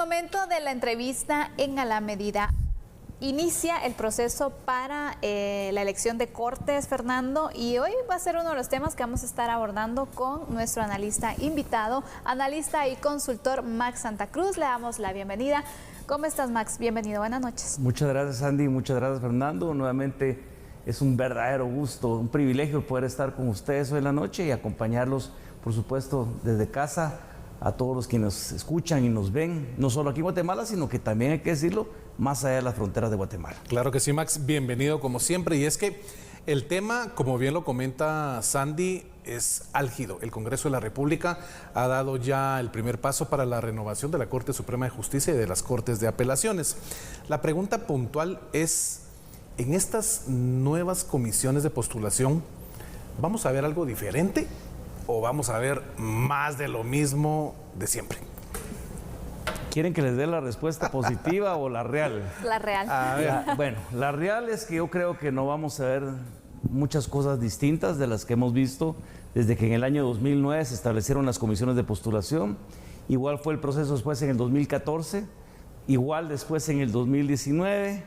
momento de la entrevista en A la Medida. Inicia el proceso para la elección de Cortes, Fernando, y hoy va a ser uno de los temas que vamos a estar abordando con nuestro analista invitado, analista y consultor Max Santa Cruz. Le damos la bienvenida. ¿Cómo estás, Max? Bienvenido, buenas noches. Muchas gracias, Andy, muchas gracias, Fernando. Nuevamente es un verdadero gusto, un privilegio poder estar con ustedes hoy en la noche y acompañarlos, por supuesto, desde casa, a todos los que nos escuchan y nos ven, no solo aquí en Guatemala, sino que también, hay que decirlo, más allá de las fronteras de Guatemala. Claro que sí, Max, bienvenido como siempre. Y es que el tema, como bien lo comenta Sandy, es álgido. El Congreso de la República ha dado ya el primer paso para la renovación de la Corte Suprema de Justicia y de las Cortes de Apelaciones. La pregunta puntual es, en estas nuevas comisiones de postulación, ¿vamos a ver algo diferente o vamos a ver más de lo mismo de siempre? ¿Quieren que les dé la respuesta positiva o la real? La real. Bueno, la real es que yo creo que no vamos a ver muchas cosas distintas de las que hemos visto desde que en el año 2009 se establecieron las comisiones de postulación. Igual fue el proceso después en el 2014, igual después en el 2019.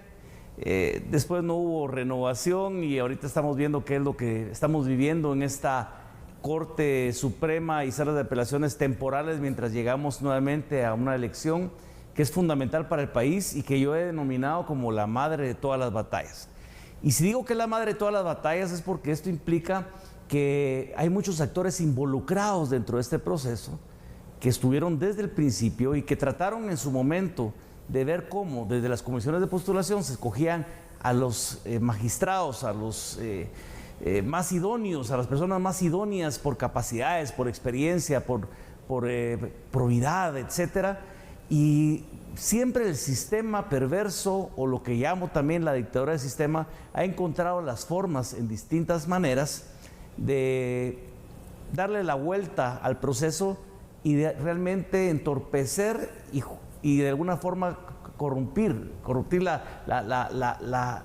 Después no hubo renovación y ahorita estamos viendo qué es lo que estamos viviendo en esta Corte Suprema y salas de apelaciones temporales mientras llegamos nuevamente a una elección que es fundamental para el país y que yo he denominado como la madre de todas las batallas. Y si digo que es la madre de todas las batallas es porque esto implica que hay muchos actores involucrados dentro de este proceso que estuvieron desde el principio y que trataron en su momento de ver cómo desde las comisiones de postulación se escogían a los magistrados, a los más idóneos, a las personas más idóneas por capacidades, por experiencia, por probidad, etcétera. Y siempre el sistema perverso, o lo que llamo también la dictadura del sistema, ha encontrado las formas en distintas maneras de darle la vuelta al proceso y de realmente entorpecer y de alguna forma corrompir la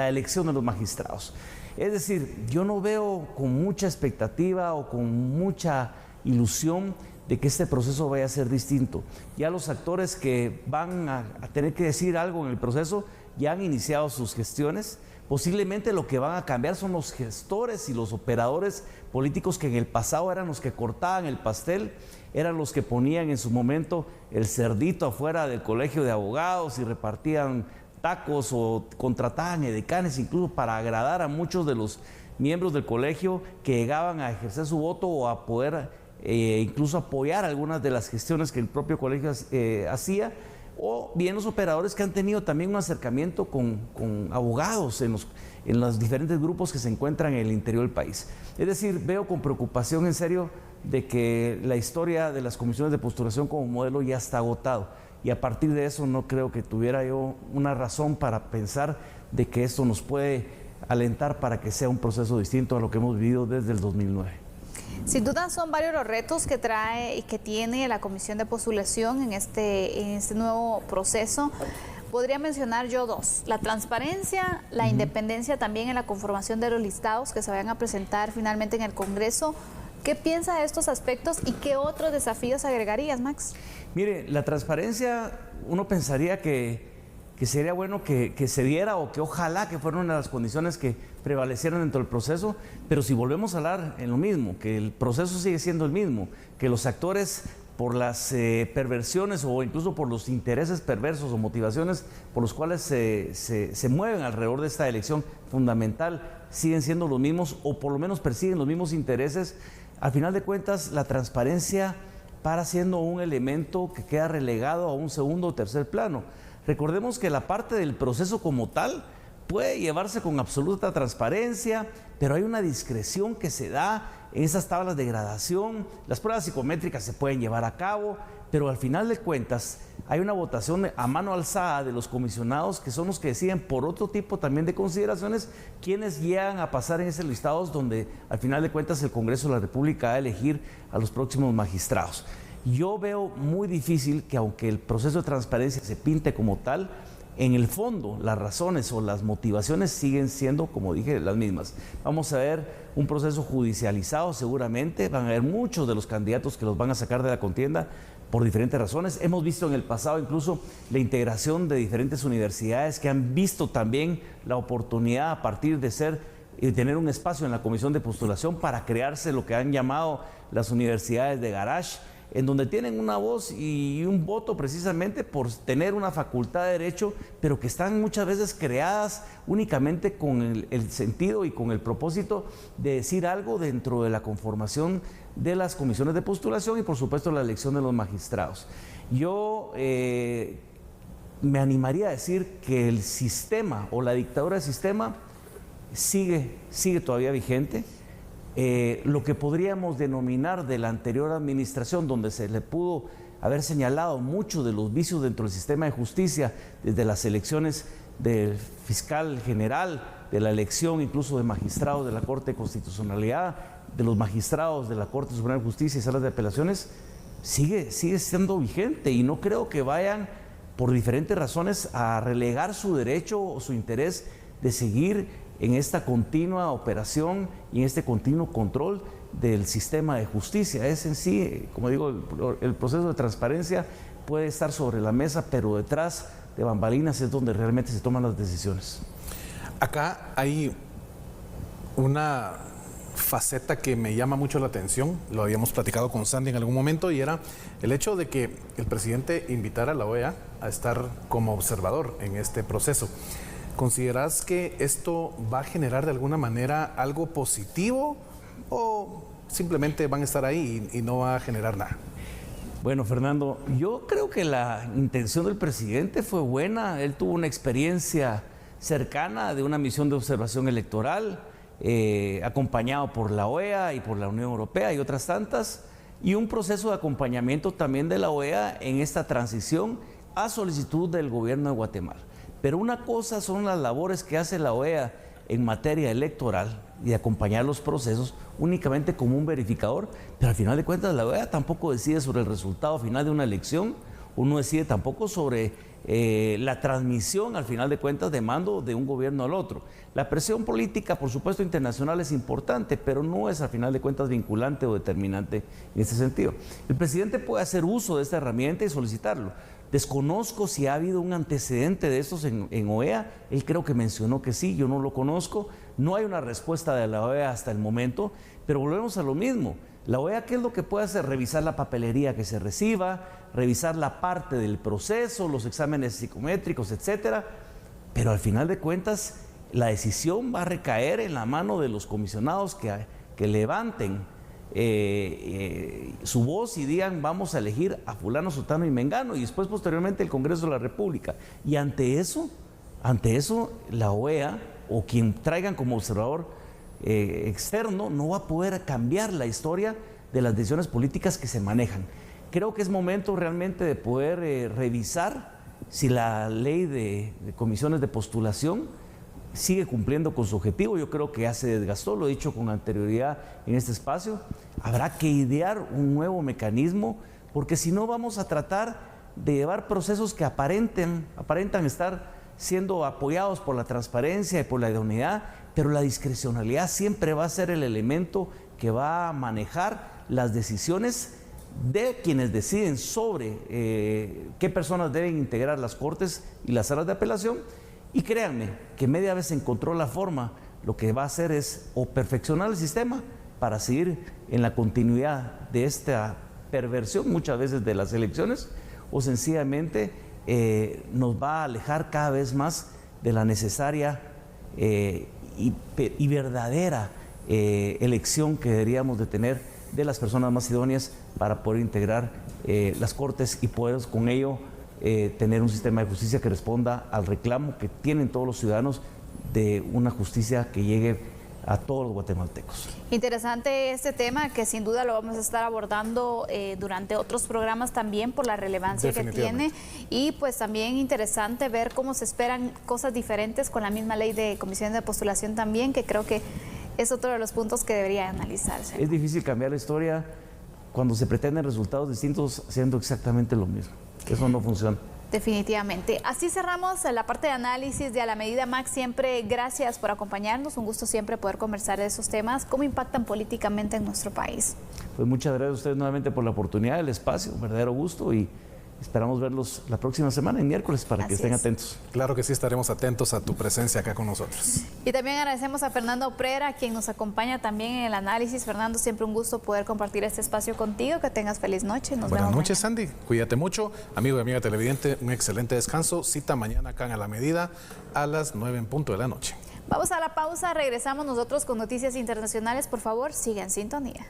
elección de los magistrados. Es decir, yo no veo con mucha expectativa o con mucha ilusión de que este proceso vaya a ser distinto. Ya los actores que van a tener que decir algo en el proceso ya han iniciado sus gestiones. Posiblemente lo que van a cambiar son los gestores y los operadores políticos que en el pasado eran los que cortaban el pastel, eran los que ponían en su momento el cerdito afuera del colegio de abogados y repartían tacos o contrataban edecanes incluso para agradar a muchos de los miembros del colegio que llegaban a ejercer su voto o a poder incluso apoyar algunas de las gestiones que el propio colegio hacía, o bien los operadores que han tenido también un acercamiento con abogados en los diferentes grupos que se encuentran en el interior del país. Es decir, veo con preocupación en serio de que la historia de las comisiones de postulación como modelo ya está agotado. Y a partir de eso no creo que tuviera yo una razón para pensar de que esto nos puede alentar para que sea un proceso distinto a lo que hemos vivido desde el 2009. Sin duda son varios los retos que trae y que tiene la comisión de postulación en este nuevo proceso. Podría mencionar yo dos: la transparencia, la independencia también en la conformación de los listados que se vayan a presentar finalmente en el Congreso. ¿Qué piensa de estos aspectos y qué otros desafíos agregarías, Max? Mire, la transparencia, uno pensaría que sería bueno que se diera, o que ojalá que fueran una de las condiciones que prevalecieran dentro del proceso, pero si volvemos a hablar en lo mismo, que el proceso sigue siendo el mismo, que los actores por las perversiones o incluso por los intereses perversos o motivaciones por los cuales se mueven alrededor de esta elección fundamental siguen siendo los mismos, o por lo menos persiguen los mismos intereses, al final de cuentas la transparencia para siendo un elemento que queda relegado a un segundo o tercer plano. Recordemos que la parte del proceso como tal puede llevarse con absoluta transparencia, pero hay una discreción que se da en esas tablas de gradación. Las pruebas psicométricas se pueden llevar a cabo, pero al final de cuentas hay una votación a mano alzada de los comisionados, que son los que deciden por otro tipo también de consideraciones quienes llegan a pasar en esos listados, donde al final de cuentas el Congreso de la República va a elegir a los próximos magistrados. Yo veo muy difícil que, aunque el proceso de transparencia se pinte como tal, en el fondo, las razones o las motivaciones siguen siendo, como dije, las mismas. Vamos a ver un proceso judicializado seguramente, van a haber muchos de los candidatos que los van a sacar de la contienda por diferentes razones. Hemos visto en el pasado incluso la integración de diferentes universidades que han visto también la oportunidad a partir de tener un espacio en la comisión de postulación para crearse lo que han llamado las universidades de garage, en donde tienen una voz y un voto precisamente por tener una facultad de derecho, pero que están muchas veces creadas únicamente con el sentido y con el propósito de decir algo dentro de la conformación de las comisiones de postulación y por supuesto la elección de los magistrados. Yo me animaría a decir que el sistema o la dictadura del sistema sigue todavía vigente. Lo que podríamos denominar de la anterior administración, donde se le pudo haber señalado muchos de los vicios dentro del sistema de justicia, desde las elecciones del fiscal general, de la elección incluso de magistrados de la Corte de Constitucionalidad, de los magistrados de la Corte Suprema de Justicia y salas de apelaciones, sigue siendo vigente, y no creo que vayan por diferentes razones a relegar su derecho o su interés de seguir en esta continua operación y en este continuo control del sistema de justicia. Es en sí, como digo, el proceso de transparencia puede estar sobre la mesa, pero detrás de bambalinas es donde realmente se toman las decisiones. Acá hay una faceta que me llama mucho la atención, lo habíamos platicado con Sandy en algún momento, y era el hecho de que el presidente invitara a la OEA a estar como observador en este proceso. ¿Consideras que esto va a generar de alguna manera algo positivo o simplemente van a estar ahí y no va a generar nada? Bueno, Fernando, yo creo que la intención del presidente fue buena. Él tuvo una experiencia cercana de una misión de observación electoral, acompañado por la OEA y por la Unión Europea y otras tantas, y un proceso de acompañamiento también de la OEA en esta transición a solicitud del gobierno de Guatemala. Pero una cosa son las labores que hace la OEA en materia electoral y de acompañar los procesos únicamente como un verificador, pero al final de cuentas la OEA tampoco decide sobre el resultado final de una elección, uno decide tampoco sobre la transmisión al final de cuentas de mando de un gobierno al otro. La presión política, por supuesto, internacional es importante, pero no es al final de cuentas vinculante o determinante en ese sentido. El presidente puede hacer uso de esta herramienta y solicitarlo. Desconozco si ha habido un antecedente de estos en OEA. Él creo que mencionó que sí, yo no lo conozco. No hay una respuesta de la OEA hasta el momento, pero volvemos a lo mismo. La OEA, ¿qué es lo que puede hacer? Revisar la papelería que se reciba, revisar la parte del proceso, los exámenes psicométricos, etcétera. Pero al final de cuentas, la decisión va a recaer en la mano de los comisionados que levanten su voz y digan vamos a elegir a fulano, sutano y mengano, y después posteriormente el Congreso de la República. Y ante eso la OEA o quien traigan como observador externo no va a poder cambiar la historia de las decisiones políticas que se manejan. Creo que es momento realmente de poder revisar si la ley de comisiones de postulación sigue cumpliendo con su objetivo. Yo creo que ya se desgastó, lo he dicho con anterioridad en este espacio. Habrá que idear un nuevo mecanismo, porque si no vamos a tratar de llevar procesos que aparentan estar siendo apoyados por la transparencia y por la idoneidad, pero la discrecionalidad siempre va a ser el elemento que va a manejar las decisiones de quienes deciden sobre qué personas deben integrar las cortes y las salas de apelación. Y créanme que media vez se encontró la forma, lo que va a hacer es o perfeccionar el sistema para seguir en la continuidad de esta perversión muchas veces de las elecciones, o sencillamente nos va a alejar cada vez más de la necesaria y verdadera elección que deberíamos de tener de las personas más idóneas para poder integrar las cortes y poder con ello tener un sistema de justicia que responda al reclamo que tienen todos los ciudadanos de una justicia que llegue a todos los guatemaltecos. Interesante este tema, que sin duda lo vamos a estar abordando durante otros programas también por la relevancia que tiene, y pues también interesante ver cómo se esperan cosas diferentes con la misma ley de comisiones de postulación también, que creo que es otro de los puntos que debería analizarse. Es difícil cambiar la historia cuando se pretenden resultados distintos siendo exactamente lo mismo. Eso no funciona. Definitivamente. Así cerramos la parte de análisis de A la Medida. Max, siempre gracias por acompañarnos. Un gusto siempre poder conversar de esos temas. ¿Cómo impactan políticamente en nuestro país? Pues muchas gracias a ustedes nuevamente por la oportunidad, el espacio, un verdadero gusto, y esperamos verlos la próxima semana, el miércoles, para que estén atentos. Claro que sí, estaremos atentos a tu presencia acá con nosotros. Y también agradecemos a Fernando Prera, quien nos acompaña también en el análisis. Fernando, siempre un gusto poder compartir este espacio contigo. Que tengas feliz noche. Buenas noches, Sandy. Cuídate mucho. Amigo y amiga televidente, un excelente descanso. Cita mañana acá en A la Medida a las 9 en punto de la noche. Vamos a la pausa. Regresamos nosotros con noticias internacionales. Por favor, sigan en sintonía.